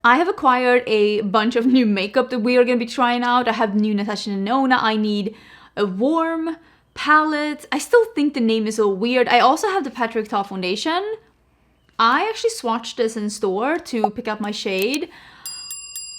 I have acquired a bunch of new makeup that we are going to be trying out. I have new Natasha Denona. I need a warm palette. I still think the name is a little weird. I also have the Patrick Ta foundation. I actually swatched this in store to pick up my shade.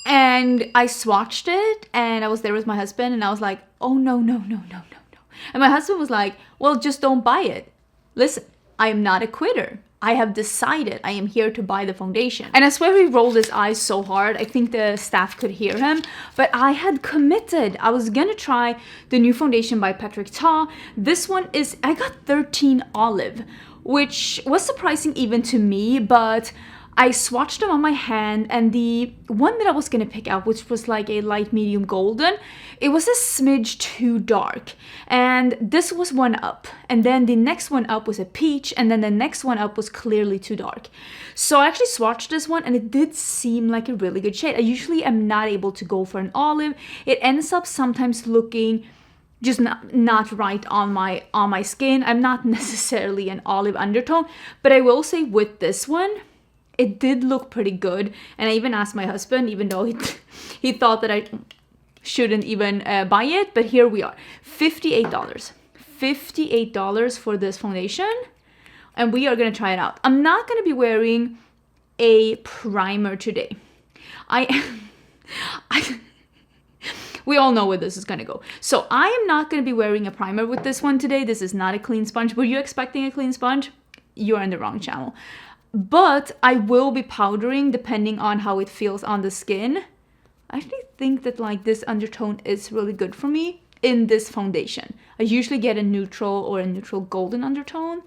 And I swatched it and I was there with my husband and I was like, oh no, no, no, no, no, no. And my husband was like, well, just don't buy it. Listen, I am not a quitter. I have decided I am here to buy the foundation. And I swear he rolled his eyes so hard. I think the staff could hear him, but I had committed. I was gonna try the new foundation by Patrick Ta. This one is, I got 13 Olive, which was surprising even to me, but I swatched them on my hand, and the one that I was gonna pick up, which was like a light medium golden, it was a smidge too dark. And this was one up, and then the next one up was a peach, and then the next one up was clearly too dark. So I actually swatched this one, and it did seem like a really good shade. I usually am not able to go for an olive. It ends up sometimes looking just not right on my skin. I'm not necessarily an olive undertone, but I will say with this one, it did look pretty good. And I even asked my husband, even though he thought that I shouldn't even buy it, but here we are. $58. $58 for this foundation, and we are gonna try it out. I'm not gonna be wearing a primer today. We all know where this is gonna go. So I am not gonna be wearing a primer with this one today. This is not a clean sponge. Were you expecting a clean sponge? You're on the wrong channel. But I will be powdering depending on how it feels on the skin. I actually think that like this undertone is really good for me in this foundation. I usually get a neutral or a neutral golden undertone,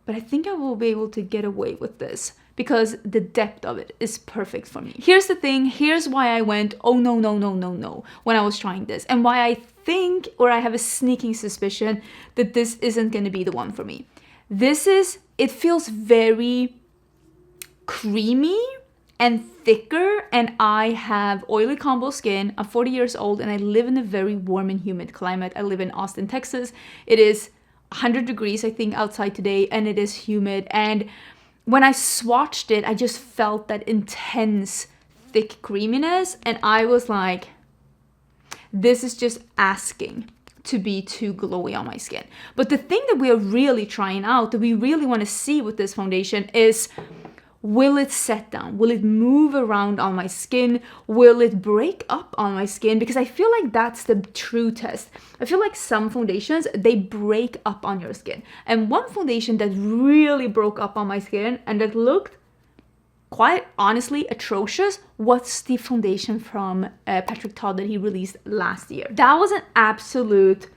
but I think I will be able to get away with this because the depth of it is perfect for me. Here's the thing, here's why I went, oh no, no, no, no, no, when I was trying this, and why I think, or I have a sneaking suspicion that this isn't gonna be the one for me. It feels very creamy and thicker, and I have oily combo skin. I'm 40 years old and I live in a very warm and humid climate. I live in Austin, Texas. It is 100 degrees, I think, outside today, and it is humid. And when I swatched it, I just felt that intense, thick creaminess, and I was like, this is just asking to be too glowy on my skin. But the thing that we are really trying out, that we really want to see with this foundation is, will it set down? Will it move around on my skin? Will it break up on my skin? Because I feel like that's the true test. I feel like some foundations, they break up on your skin. And one foundation that really broke up on my skin and that looked quite honestly atrocious was the foundation from Patrick Ta that he released last year. That was an absolute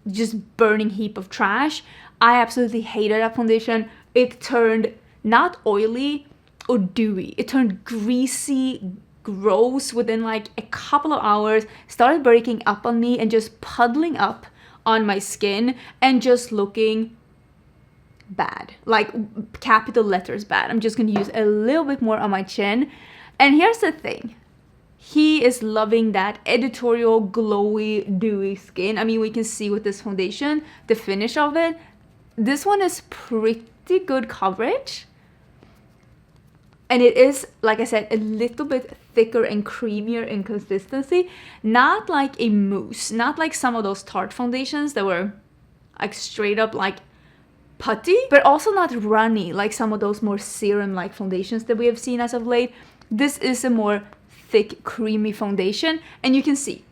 just burning heap of trash. I absolutely hated that foundation. It turned not oily or dewy. It turned greasy, gross within like a couple of hours, started breaking up on me and just puddling up on my skin and just looking bad, like capital letters bad. I'm just gonna use a little bit more on my chin. And here's the thing, he is loving that editorial glowy dewy skin. I mean, we can see with this foundation the finish of it. This one is pretty good coverage, and it is, like I said, a little bit thicker and creamier in consistency, not like a mousse, not like some of those Tarte foundations that were like straight up like putty, but also not runny like some of those more serum-like foundations that we have seen as of late. This is a more thick, creamy foundation, and you can see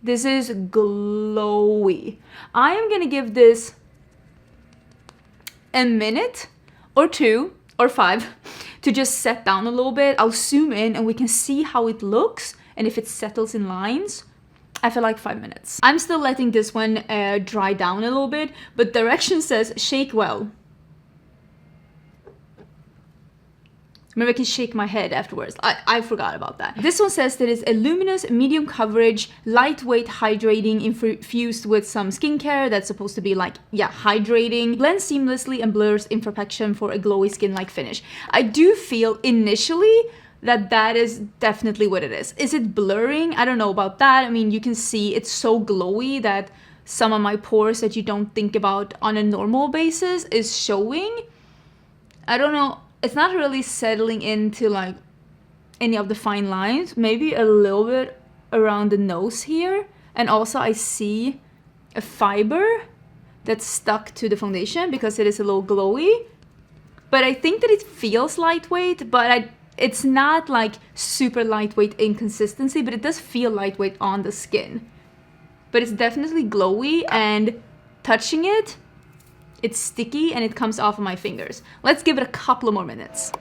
this is glowy. I am gonna give this a minute or 2 or 5 to just set down a little bit. I'll zoom in and we can see how it looks and if it settles in lines. I feel like 5 minutes. I'm still letting this one dry down a little bit, but direction says shake well. Maybe I can shake my head afterwards. I forgot about that. This one says that it's a luminous, medium coverage, lightweight, hydrating, infused with some skincare that's supposed to be like, yeah, hydrating. Blends seamlessly and blurs imperfection for a glowy skin-like finish. I do feel initially that is definitely what it is. Is it blurring? I don't know about that. I mean, you can see it's so glowy that some of my pores that you don't think about on a normal basis is showing. I don't know. it's not really settling into like any of the fine lines. Maybe a little bit around the nose here. And also I see a fiber that's stuck to the foundation because it is a little glowy. But I think that it feels lightweight, but it's not like super lightweight in consistency, but it does feel lightweight on the skin. But it's definitely glowy, and touching it, it's sticky and it comes off of my fingers. Let's give it a couple of more minutes.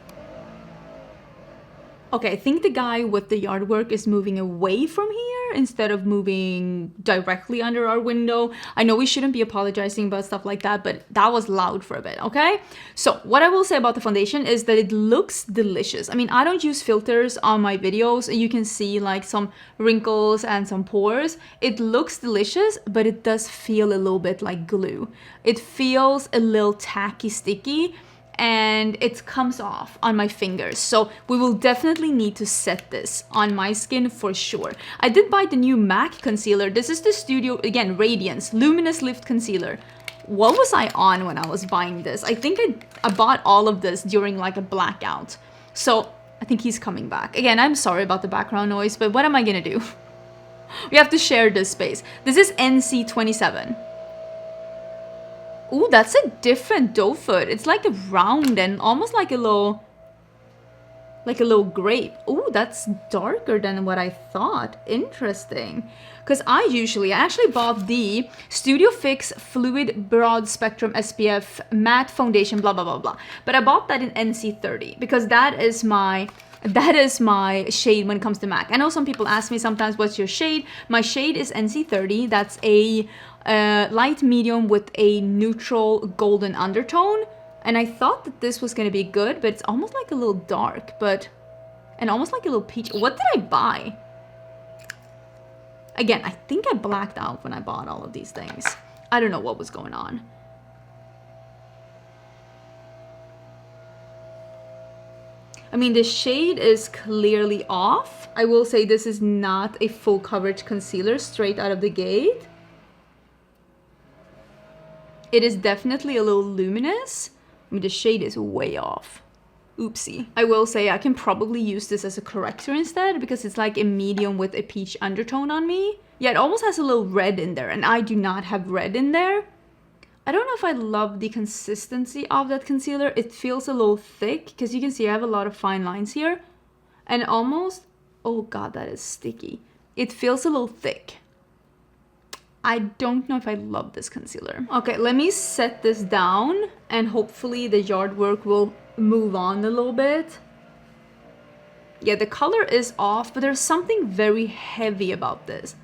Okay, I think the guy with the yard work is moving away from here instead of moving directly under our window. I know we shouldn't be apologizing about stuff like that, but that was loud for a bit, okay? So what I will say about the foundation is that it looks delicious. I mean, I don't use filters on my videos. You can see like some wrinkles and some pores. It looks delicious, but it does feel a little bit like glue. It feels a little tacky, sticky, and it comes off on my fingers. So we will definitely need to set this on my skin for sure. I did buy the new MAC concealer. This is the Studio, again, Radiance Luminous Lift Concealer. What was I on when I was buying this? I think I bought all of this during like a blackout. So I think he's coming back. Again, I'm sorry about the background noise, but what am I gonna do? We have to share this space. This is NC27. Ooh, that's a different doe foot. It's like a round and almost like a little grape. Ooh, that's darker than what I thought. Interesting. Because I actually bought the Studio Fix Fluid Broad Spectrum SPF Matte Foundation, blah, blah, blah, blah. But I bought that in NC30 because that is my shade when it comes to MAC. I know some people ask me sometimes, what's your shade? My shade is NC30. That's a light medium with a neutral golden undertone. And I thought that this was going to be good, but it's almost like a little dark, and almost like a little peach. What did I buy? Again, I think I blacked out when I bought all of these things. I don't know what was going on. I mean, the shade is clearly off. I will say this is not a full coverage concealer straight out of the gate. It is definitely a little luminous. I mean, the shade is way off. Oopsie. I will say I can probably use this as a corrector instead because it's like a medium with a peach undertone on me. Yeah, it almost has a little red in there, and I do not have red in there. I don't know if I love the consistency of that concealer. It feels a little thick because you can see I have a lot of fine lines here. And almost, oh god, that is sticky. It feels a little thick. I don't know if I love this concealer. Okay, let me set this down and hopefully the yard work will move on a little bit. Yeah, the color is off, but there's something very heavy about this.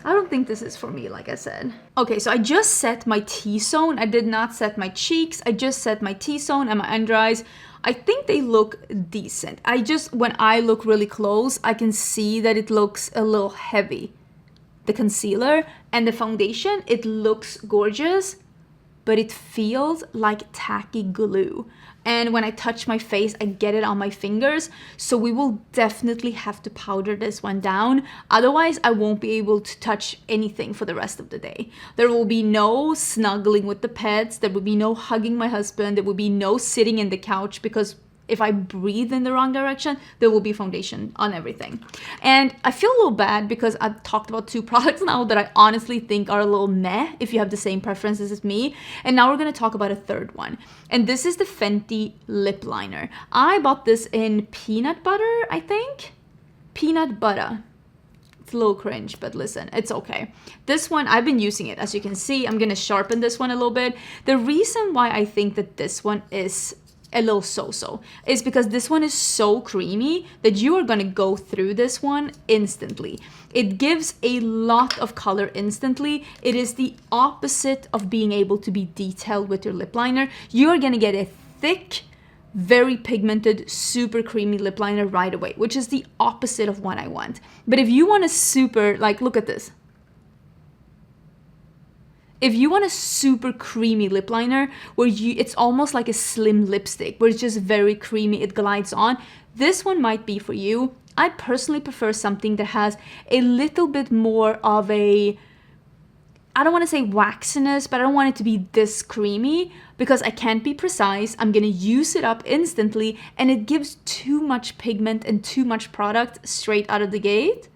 I don't think this is for me, like I said. Okay, so I just set my T-zone. I did not set my cheeks. I just set my T-zone and my under eyes. I think they look decent. When I look really close, I can see that it looks a little heavy. The concealer and the foundation, it looks gorgeous, but it feels like tacky glue. And when I touch my face, I get it on my fingers. So we will definitely have to powder this one down. Otherwise, I won't be able to touch anything for the rest of the day. There will be no snuggling with the pets. There will be no hugging my husband. There will be no sitting in the couch because if I breathe in the wrong direction, there will be foundation on everything. And I feel a little bad because I've talked about 2 products now that I honestly think are a little meh if you have the same preferences as me. And now we're gonna talk about a third one. And this is the Fenty lip liner. I bought this in peanut butter, I think. Peanut butter. It's a little cringe, but listen, it's okay. This one, I've been using it. As you can see, I'm gonna sharpen this one a little bit. The reason why I think that this one is a little so-so is because this one is so creamy that you are going to go through this one instantly. It gives a lot of color instantly. It is the opposite of being able to be detailed with your lip liner. You are going to get a thick, very pigmented, super creamy lip liner right away, which is the opposite of what I want. But if you want a super, like, look at this. If you want a super creamy lip liner where it's almost like a slim lipstick, where it's just very creamy, it glides on, this one might be for you. I personally prefer something that has a little bit more of a I don't want to say waxiness, but I don't want it to be this creamy because I can't be precise. I'm going to use it up instantly and it gives too much pigment and too much product straight out of the gate.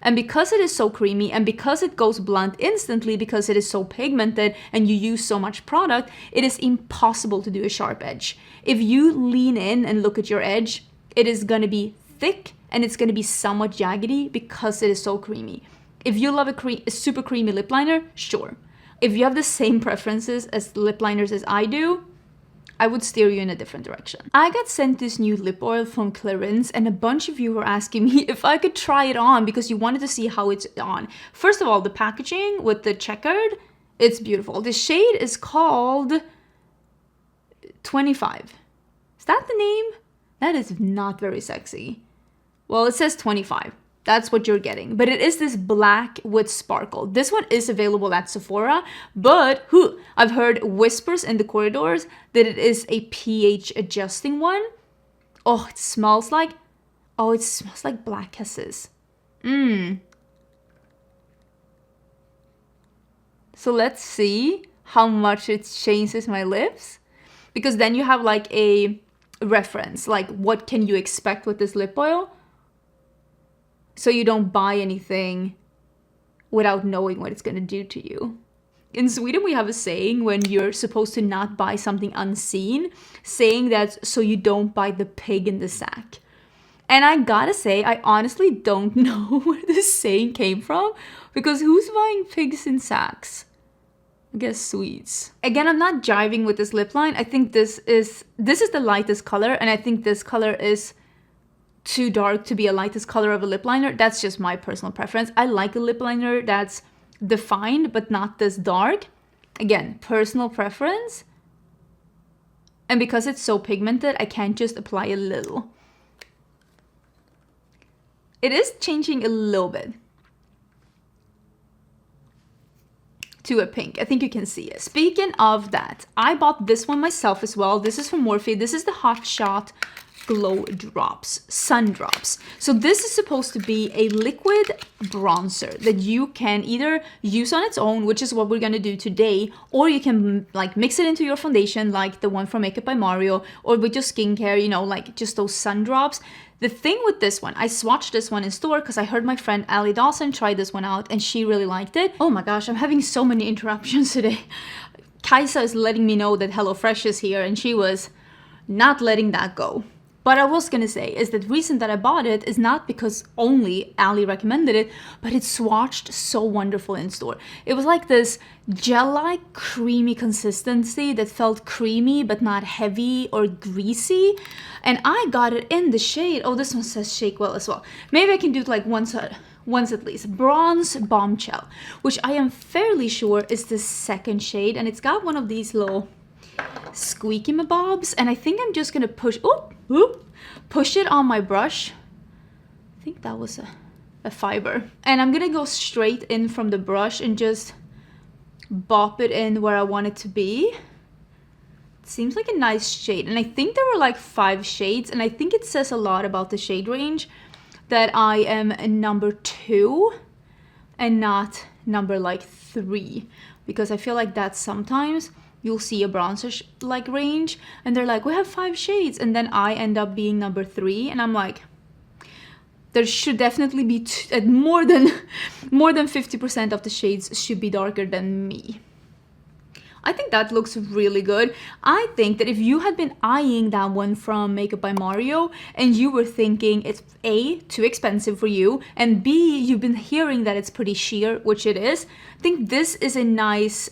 And because it is so creamy and because it goes blunt instantly because it is so pigmented and you use so much product, it is impossible to do a sharp edge. If you lean in and look at your edge, it is going to be thick and it's going to be somewhat jaggedy because it is so creamy. If you love a super creamy lip liner, sure. If you have the same preferences as lip liners as I do, I would steer you in a different direction. I got sent this new lip oil from Clarins and a bunch of you were asking me if I could try it on because you wanted to see how it's on. First of all, the packaging with the checkered, it's beautiful. The shade is called 25. Is that the name? That is not very sexy. Well, it says 25. That's what you're getting. But it is this black with sparkle. This one is available at Sephora, but I've heard whispers in the corridors that it is a pH adjusting one. Oh, it smells like black kisses. So let's see how much it changes my lips. Because then you have like a reference, like what can you expect with this lip oil? So you don't buy anything without knowing what it's going to do to you. In Sweden, we have a saying when you're supposed to not buy something unseen, saying that so you don't buy the pig in the sack. And I gotta say, I honestly don't know where this saying came from, because who's buying pigs in sacks? I guess Swedes. Again, I'm not jiving with this lip line. I think this is the lightest color, and I think this color is too dark to be a lightest color of a lip liner. That's just my personal preference. I like a lip liner that's defined but not this dark. Again, personal preference. And because it's so pigmented, I can't just apply a little. It is changing a little bit to a pink. I think you can see it. Speaking of that, I bought this one myself as well. This is from Morphe. This is the Hot Shot Glow Drops, Sun Drops. So this is supposed to be a liquid bronzer that you can either use on its own, which is what we're gonna do today, or you can like mix it into your foundation like the one from Makeup by Mario, or with your skincare, you know, like just those sun drops. The thing with this one, I swatched this one in store because I heard my friend Allie Dawson try this one out and she really liked it. Oh my gosh, I'm having so many interruptions today. Kaisa is letting me know that HelloFresh is here and she was not letting that go. But I was gonna say is that the reason that I bought it is not because only Allie recommended it, but it swatched so wonderful in store. It was like this gel-like creamy consistency that felt creamy but not heavy or greasy. And I got it in the shade, oh, this one says Shake Well as well. Maybe I can do it like once at least. Bronze Bombshell, which I am fairly sure is the second shade. And it's got one of these little squeaky mabobs, and I think I'm just gonna push it on my brush. I think that was a fiber, and I'm gonna go straight in from the brush and just bop it in where I want it to be. It seems like a nice shade, and I think there were like 5 shades, and I think it says a lot about the shade range that I am a number 2 and not number like 3, because I feel like that sometimes you'll see a bronzer like range and they're like, we have 5 shades, and then I end up being number 3 and I'm like, there should definitely be more than 50% of the shades should be darker than me. I think that looks really good. I think that if you had been eyeing that one from Makeup by Mario and you were thinking it's A, too expensive for you, and B, you've been hearing that it's pretty sheer, which it is, I think this is a nice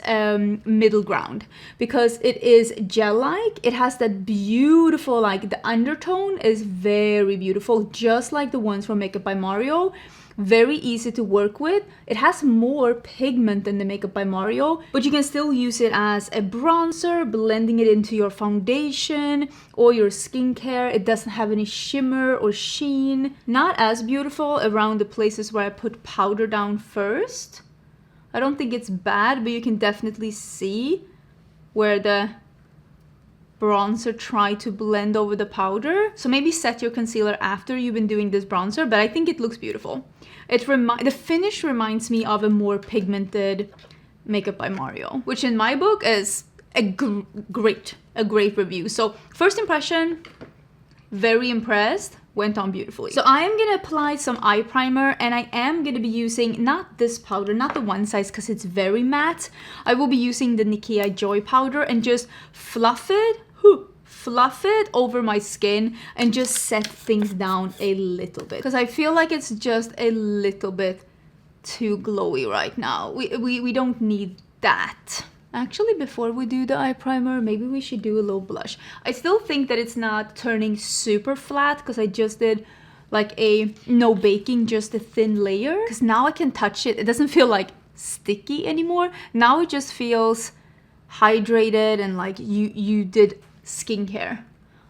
middle ground because it is gel-like. It has that beautiful, like the undertone is very beautiful, just like the ones from Makeup by Mario. Very easy to work with. It has more pigment than the Makeup by Mario, but you can still use it as a bronzer, blending it into your foundation or your skincare. It doesn't have any shimmer or sheen. Not as beautiful around the places where I put powder down first. I don't think it's bad, but you can definitely see where the bronzer try to blend over the powder. So maybe set your concealer after you've been doing this bronzer, but I think it looks beautiful. The finish reminds me of a more pigmented Makeup by Mario, which in my book is a great review. So first impression, very impressed, went on beautifully. So I am gonna apply some eye primer, and I am gonna be using not this powder, not the one size, because it's very matte. I will be using the Nikkei Joy powder and just fluff it over my skin and just set things down a little bit, because I feel like it's just a little bit too glowy right now. We don't need that. Actually, before we do the eye primer, maybe we should do a little blush. I still think that it's not turning super flat because I just did like a no baking, just a thin layer. Because now I can touch it. It doesn't feel like sticky anymore. Now it just feels hydrated and like you did skincare.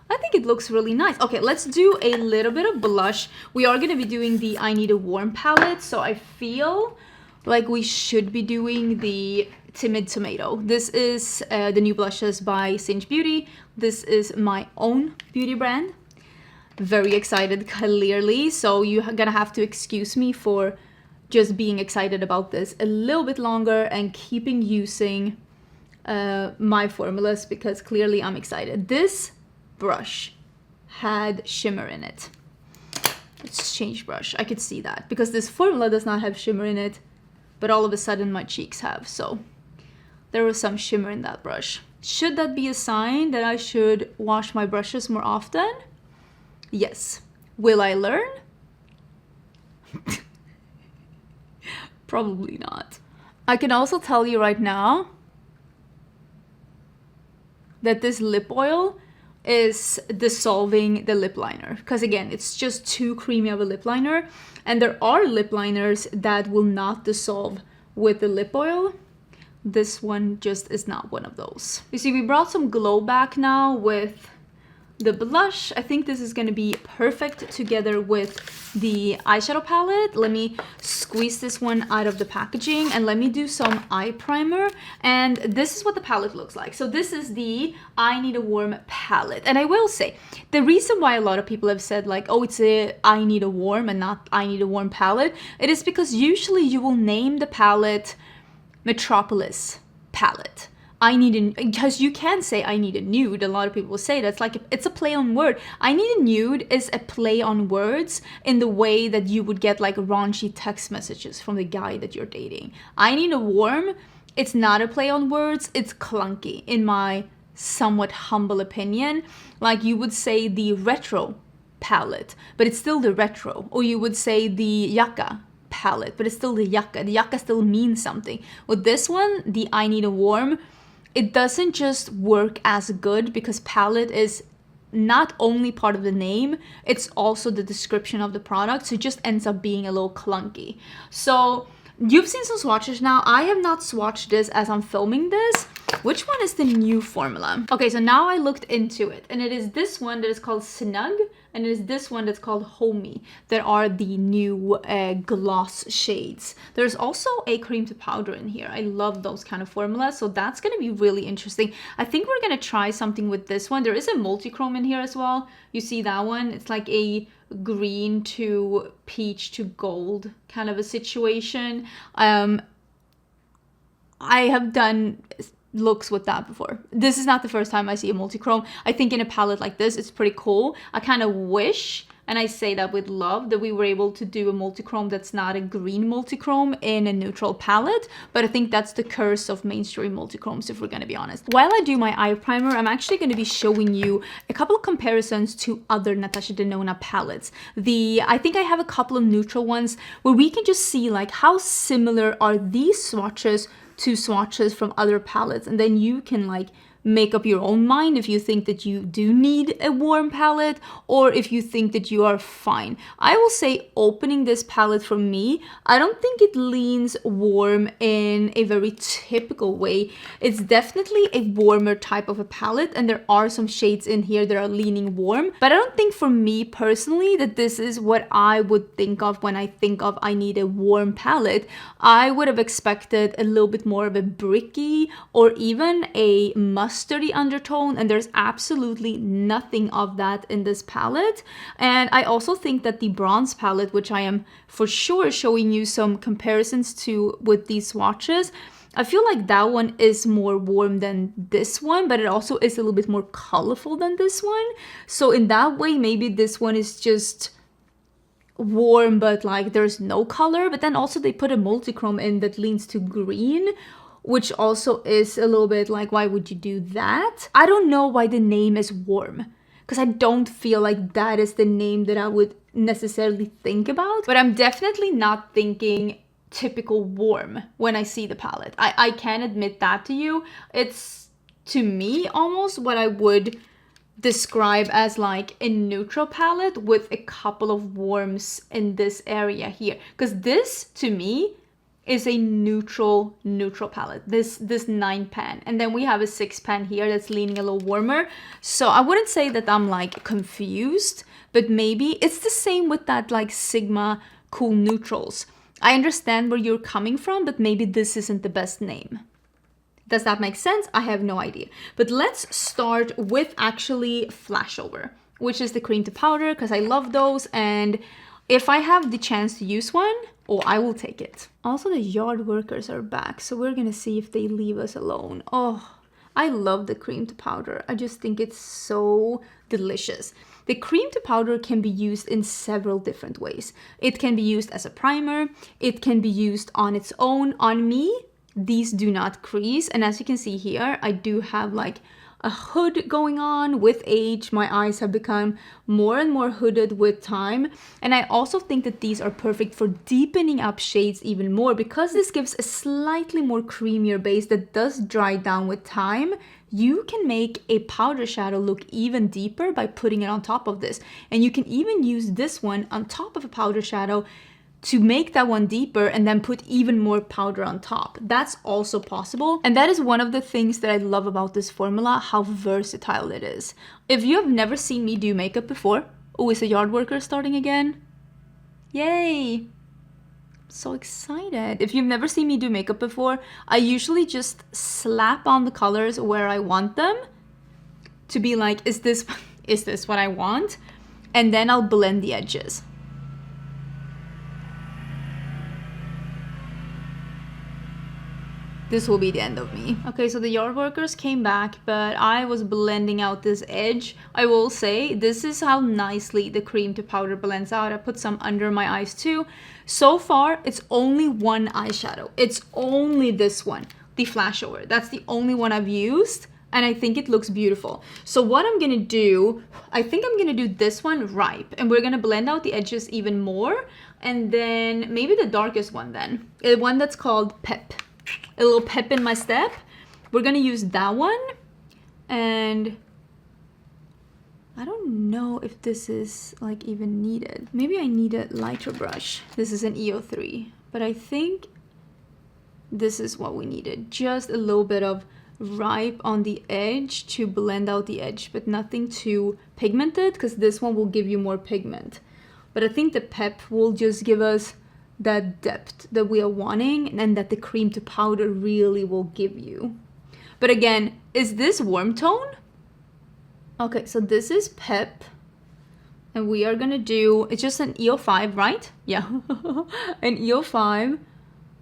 I think it looks really nice. Okay, let's do a little bit of blush. We are going to be doing the I Need a Warm palette, so I feel like we should be doing the Timid Tomato. This is the new blushes by Singe Beauty. This is my own beauty brand. Very excited, clearly, so you're gonna have to excuse me for just being excited about this a little bit longer and keeping using my formulas, because clearly I'm excited. This brush had shimmer in it. Let's change brush. I could see that because this formula does not have shimmer in it, but all of a sudden my cheeks have, so there was some shimmer in that brush. Should that be a sign that I should wash my brushes more often? Yes. Will I learn? Probably not. I can also tell you right now that this lip oil is dissolving the lip liner, because again, it's just too creamy of a lip liner, and there are lip liners that will not dissolve with the lip oil. This one just is not one of those. You see, we brought some glow back now with the blush. I think this is going to be perfect together with the eyeshadow palette. Let me squeeze this one out of the packaging and let me do some eye primer. And this is what the palette looks like. So this is the I Need a Warm palette. And I will say, the reason why a lot of people have said like, oh, it's a I Need a Warm and not I Need a Warm palette, it is because usually you will name the palette Metropolis palette. Because you can say I need a nude. A lot of people will say that's like, it's a play on word. I need a nude is a play on words in the way that you would get like raunchy text messages from the guy that you're dating. I need a warm, it's not a play on words, it's clunky in my somewhat humble opinion. Like you would say the retro palette, but it's still the retro. Or you would say the yucca palette, but it's still the yucca. The yucca still means something. With this one, the I Need a Warm, it doesn't just work as good because palette is not only part of the name, it's also the description of the product, so it just ends up being a little clunky. So you've seen some swatches now. I have not swatched this as I'm filming this. Which one is the new formula? Okay, so now I looked into it, and it is this one that is called Snug, and it is this one that's called Homey that are the new gloss shades. There's also a cream to powder in here. I love those kind of formulas, so that's going to be really interesting. I think we're going to try something with this one. There is a multi-chrome in here as well. You see that one? It's like a green to peach to gold kind of a situation. I have done looks with that before. This is not the first time I see a multi-chrome. I think in a palette like this, it's pretty cool. I kind of wish, and I say that with love, that we were able to do a multi-chrome that's not a green multi-chrome in a neutral palette, but I think that's the curse of mainstream multi-chromes, if we're gonna be honest. While I do my eye primer, I'm actually gonna be showing you a couple of comparisons to other Natasha Denona palettes. I think I have a couple of neutral ones where we can just see like how similar are these swatches to swatches from other palettes, and then you can like make up your own mind if you think that you do need a warm palette or if you think that you are fine. I will say, opening this palette for me, I don't think it leans warm in a very typical way. It's definitely a warmer type of a palette, and there are some shades in here that are leaning warm, but I don't think for me personally that this is what I would think of when I think of I need a warm palette. I would have expected a little bit more of a bricky or even a mustard mustardy undertone, and there's absolutely nothing of that in this palette. And I also think that the bronze palette, which I am for sure showing you some comparisons to with these swatches, I feel like that one is more warm than this one, but it also is a little bit more colorful than this one. So in that way, maybe this one is just warm, but like there's no color. But then also they put a multichrome in that leans to green, which also is a little bit like, why would you do that? I don't know why the name is warm, because I don't feel like that is the name that I would necessarily think about. But I'm definitely not thinking typical warm when I see the palette. I can admit that to you. It's, to me, almost what I would describe as like a neutral palette with a couple of warms in this area here. Because this, to me, is a neutral palette, this 9 pan. And then we have a 6 pan here that's leaning a little warmer. So I wouldn't say that I'm like confused, but maybe it's the same with that like Sigma Cool Neutrals. I understand where you're coming from, but maybe this isn't the best name. Does that make sense? I have no idea. But let's start with actually Flashover, which is the cream to powder, because I love those. And if I have the chance to use one, oh, I will take it. Also, the yard workers are back, so we're gonna see if they leave us alone. Oh, I love the cream to powder. I just think it's so delicious. The cream to powder can be used in several different ways. It can be used as a primer. It can be used on its own. On me, these do not crease. And as you can see here, I do have like a hood going on. With age, my eyes have become more and more hooded with time. And I also think that these are perfect for deepening up shades even more, because this gives a slightly more creamier base that does dry down with time. You can make a powder shadow look even deeper by putting it on top of this. And you can even use this one on top of a powder shadow to make that one deeper and then put even more powder on top. That's also possible. And that is one of the things that I love about this formula, how versatile it is. If you have never seen me do makeup before, oh, is a yard worker starting again? Yay! So excited. If you've never seen me do makeup before, I usually just slap on the colors where I want them to be like, is this what I want? And then I'll blend the edges. This will be the end of me. Okay, so the yard workers came back, but I was blending out this edge. I will say, this is how nicely the cream to powder blends out. I put some under my eyes too. So far, it's only one eyeshadow. It's only this one, the Flashover. That's the only one I've used, and I think it looks beautiful. So what I'm gonna do, I think I'm gonna do this one Ripe, and we're gonna blend out the edges even more, and then maybe the darkest one then. The one that's called Pep. A little pep in my step. We're gonna use that one, and I don't know if this is like even needed. Maybe I need a lighter brush. This is an EO3, but I think this is what we needed. Just a little bit of Ripe on the edge to blend out the edge, but nothing too pigmented, because this one will give you more pigment. But I think the Pep will just give us that depth that we are wanting, and that the cream to powder really will give you. But again, is this warm tone? Okay, so this is Pep, and we are gonna do, it's just an EO5, right? Yeah, an EO5.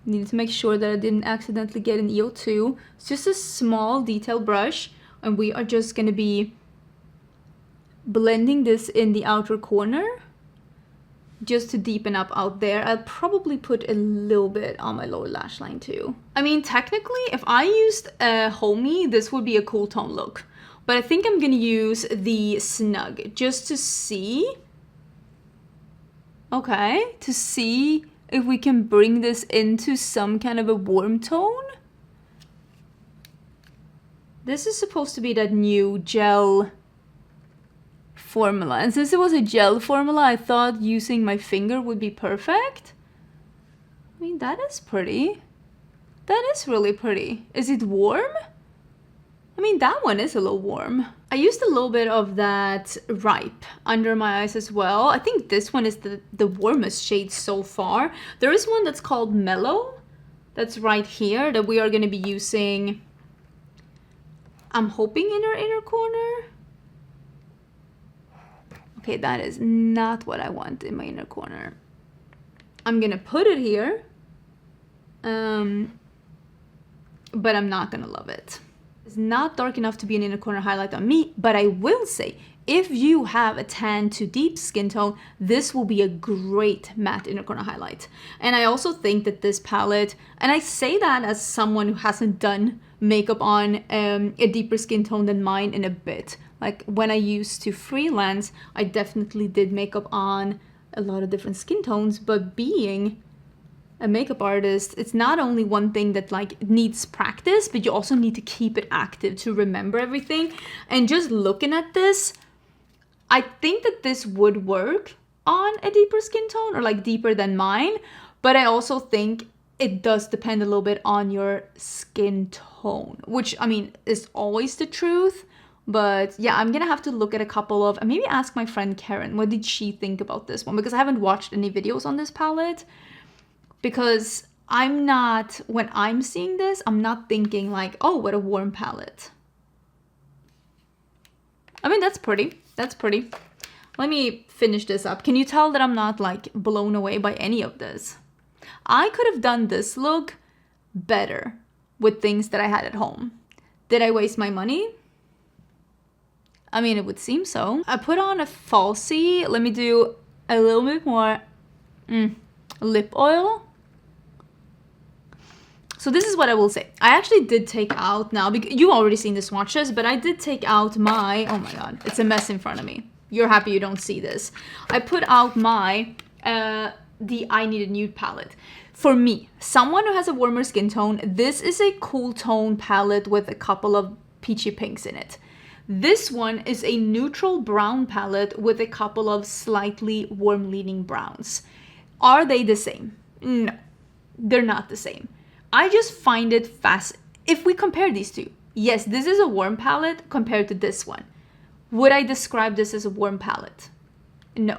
Need to make sure that I didn't accidentally get an EO2. It's just a small detail brush, and we are just gonna be blending this in the outer corner, just to deepen up out there. I'll probably put a little bit on my lower lash line too. I mean, technically, if I used a Homey, this would be a cool tone look. But I think I'm gonna use the Snug just to see. Okay, to see if we can bring this into some kind of a warm tone. This is supposed to be that new gel formula, and since it was a gel formula, I thought using my finger would be perfect. I mean, that is pretty. That is really pretty. Is it warm? I mean, that one is a little warm. I used a little bit of that Ripe under my eyes as well. I think this one is the warmest shade so far. There is one that's called Mellow, that's right here, that we are going to be using I'm hoping inner corner. Okay, that is not what I want in my inner corner. I'm gonna put it here, but I'm not gonna love it. It's not dark enough to be an inner corner highlight on me, but I will say, if you have a tan to deep skin tone, this will be a great matte inner corner highlight. And I also think that this palette, and I say that as someone who hasn't done makeup on a deeper skin tone than mine in a bit. Like when I used to freelance, I definitely did makeup on a lot of different skin tones, but being a makeup artist, it's not only one thing that like needs practice, but you also need to keep it active to remember everything. And just looking at this, I think that this would work on a deeper skin tone or like deeper than mine, but I also think it does depend a little bit on your skin tone, which I mean is always the truth. But yeah, I'm gonna have to look at a couple of, and maybe ask my friend Karen, what did she think about this one? Because I haven't watched any videos on this palette. Because I'm not, when I'm seeing this, I'm not thinking like, oh, what a warm palette. I mean, that's pretty. That's pretty. Let me finish this up. Can you tell that I'm not like blown away by any of this? I could have done this look better with things that I had at home. Did I waste my money? I mean, it would seem so. I put on a falsie. Let me do a little bit more lip oil. So this is what I will say. I actually did take out now, because you've already seen the swatches, but I did take out my, oh my god, it's a mess in front of me. You're happy you don't see this. I put out my, the I Need a Nude palette. For me, someone who has a warmer skin tone, this is a cool tone palette with a couple of peachy pinks in it. This one is a neutral brown palette with a couple of slightly warm leaning browns. Are they the same? No, they're not the same. I just find it fast. If we compare these two, yes, this is a warm palette compared to this one. Would I describe this as a warm palette? No.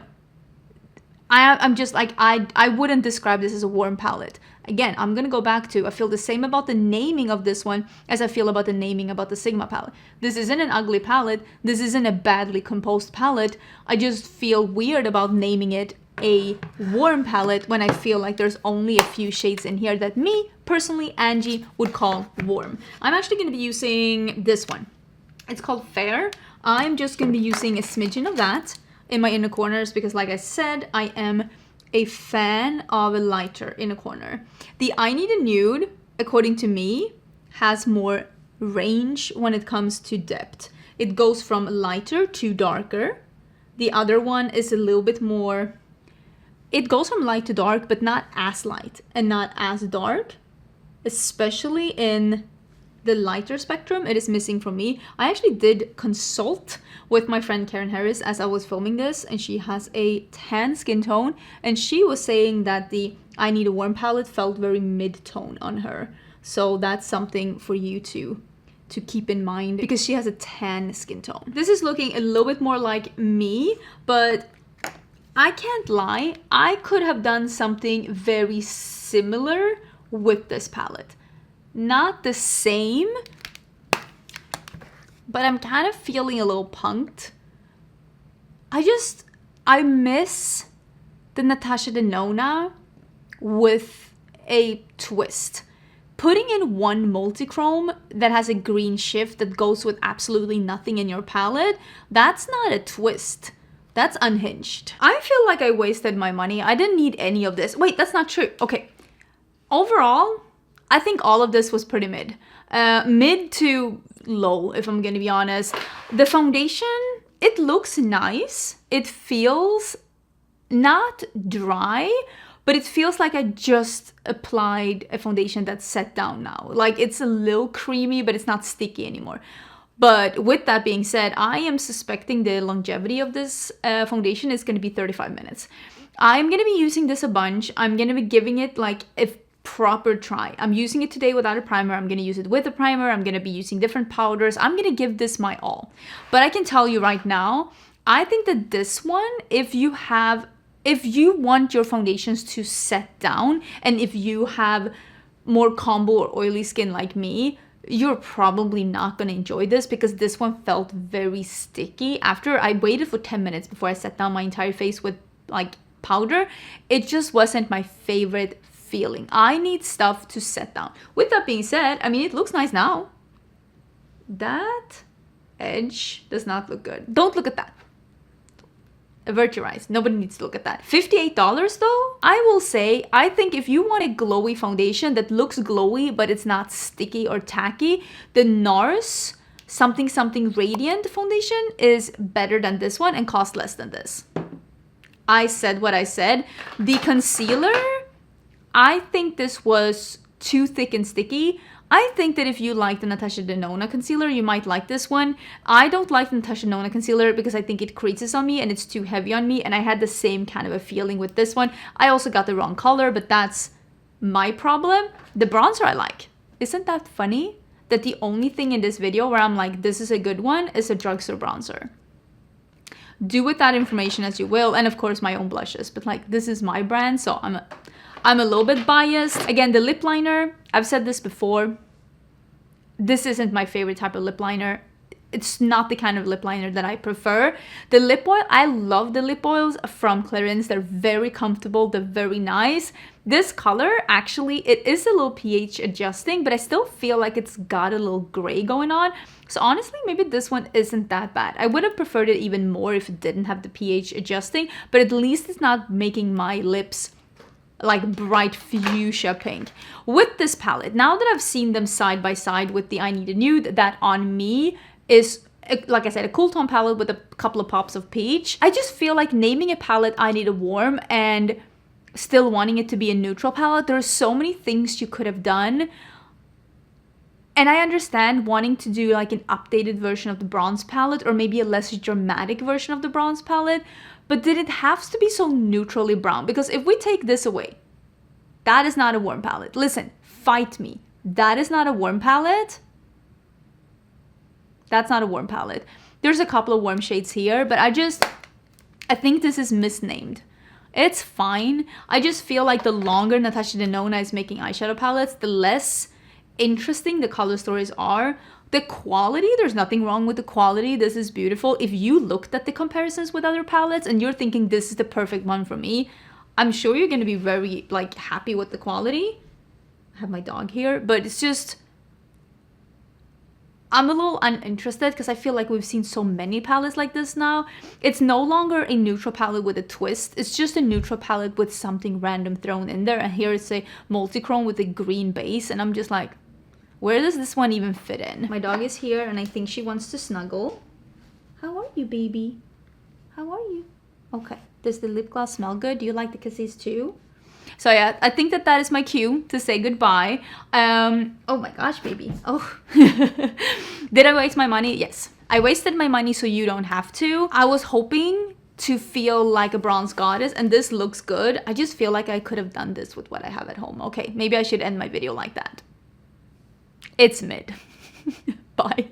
I'm just like, I wouldn't describe this as a warm palette. Again, I'm going to go back to, I feel the same about the naming of this one as I feel about the naming about the Sigma palette. This isn't an ugly palette. This isn't a badly composed palette. I just feel weird about naming it a warm palette when I feel like there's only a few shades in here that me, personally, Angie, would call warm. I'm actually going to be using this one. It's called Fair. I'm just going to be using a smidgen of that in my inner corners because, like I said, I am a fan of a lighter inner corner. The I Need a Nude, according to me, has more range when it comes to depth. It goes from lighter to darker. The other one is a little bit more... It goes from light to dark, but not as light and not as dark, especially in the lighter spectrum. It is missing from me. I actually did consult with my friend Karen Harris as I was filming this, and she has a tan skin tone, and she was saying that the I Need a Warm palette felt very mid-tone on her. So that's something for you to keep in mind because she has a tan skin tone. This is looking a little bit more like me, but I can't lie, I could have done something very similar with this palette. Not the same, but I'm kind of feeling a little punked. I miss the Natasha Denona with a twist. Putting in one multi-chrome that has a green shift that goes with absolutely nothing in your palette, that's not a twist. That's unhinged. I feel like I wasted my money. I didn't need any of this. Wait, that's not true. Okay. Overall, I think all of this was pretty mid. Mid to low, if I'm gonna be honest. The foundation, it looks nice. It feels not dry, but it feels like I just applied a foundation that's set down now. Like it's a little creamy, but it's not sticky anymore. But with that being said, I am suspecting the longevity of this foundation is going to be 35 minutes. I'm going to be using this a bunch. I'm going to be giving it like a proper try. I'm using it today without a primer. I'm going to use it with a primer. I'm going to be using different powders. I'm going to give this my all. But I can tell you right now, I think that this one, if you want your foundations to set down, and if you have more combo or oily skin like me, you're probably not going to enjoy this because this one felt very sticky. After I waited for 10 minutes before I set down my entire face with like powder, it just wasn't my favorite feeling. I need stuff to set down. With that being said, I mean, it looks nice now. That edge does not look good. Don't look at that. Avert your eyes. Nobody needs to look at that. $58 though, I will say, I think if you want a glowy foundation that looks glowy but it's not sticky or tacky, the NARS something something radiant foundation is better than this one and costs less than this. I said what I said. The concealer, I think this was too thick and sticky. I think that if you like the Natasha Denona concealer, you might like this one. I don't like the Natasha Denona concealer because I think it creases on me and it's too heavy on me, and I had the same kind of a feeling with this one. I also got the wrong color, but that's my problem. The bronzer I like. Isn't that funny? That the only thing in this video where I'm like, this is a good one, is a drugstore bronzer. Do with that information as you will, and of course my own blushes, but like this is my brand, so I'm a little bit biased. Again, the lip liner, I've said this before, this isn't my favorite type of lip liner. It's not the kind of lip liner that I prefer. The lip oil, I love the lip oils from Clarins. They're very comfortable, they're very nice. This color, actually, it is a little pH adjusting, but I still feel like it's got a little gray going on. So honestly, maybe this one isn't that bad. I would have preferred it even more if it didn't have the pH adjusting, but at least it's not making my lips like bright fuchsia pink. With this palette, now that I've seen them side by side with the I Need a Nude, that on me is, like I said, a cool tone palette with a couple of pops of peach. I just feel like naming a palette I Need a Warm and still wanting it to be a neutral palette, there's so many things you could have done. And I understand wanting to do like an updated version of the bronze palette or maybe a less dramatic version of the bronze palette, but did it have to be so neutrally brown? Because if we take this away, that is not a warm palette. Listen, fight me. That is not a warm palette. That's not a warm palette. There's a couple of warm shades here, but I think this is misnamed. It's fine. I just feel like the longer Natasha Denona is making eyeshadow palettes, the less interesting the color stories are. The quality, there's nothing wrong with the quality. This is beautiful. If you looked at the comparisons with other palettes and you're thinking this is the perfect one for me, I'm sure you're going to be very like happy with the quality. I have my dog here, but it's just, I'm a little uninterested because I feel like we've seen so many palettes like this now. It's no longer a neutral palette with a twist. It's just a neutral palette with something random thrown in there. And here it's a multi-chrome with a green base. And I'm just like, where does this one even fit in? My dog is here and I think she wants to snuggle. How are you, baby? How are you? Okay. Does the lip gloss smell good? Do you like the kisses too? So yeah, I think that is my cue to say goodbye. Oh my gosh, baby. Oh. Did I waste my money? Yes. I wasted my money so you don't have to. I was hoping to feel like a bronze goddess and this looks good. I just feel like I could have done this with what I have at home. Okay, maybe I should end my video like that. It's mid. Bye.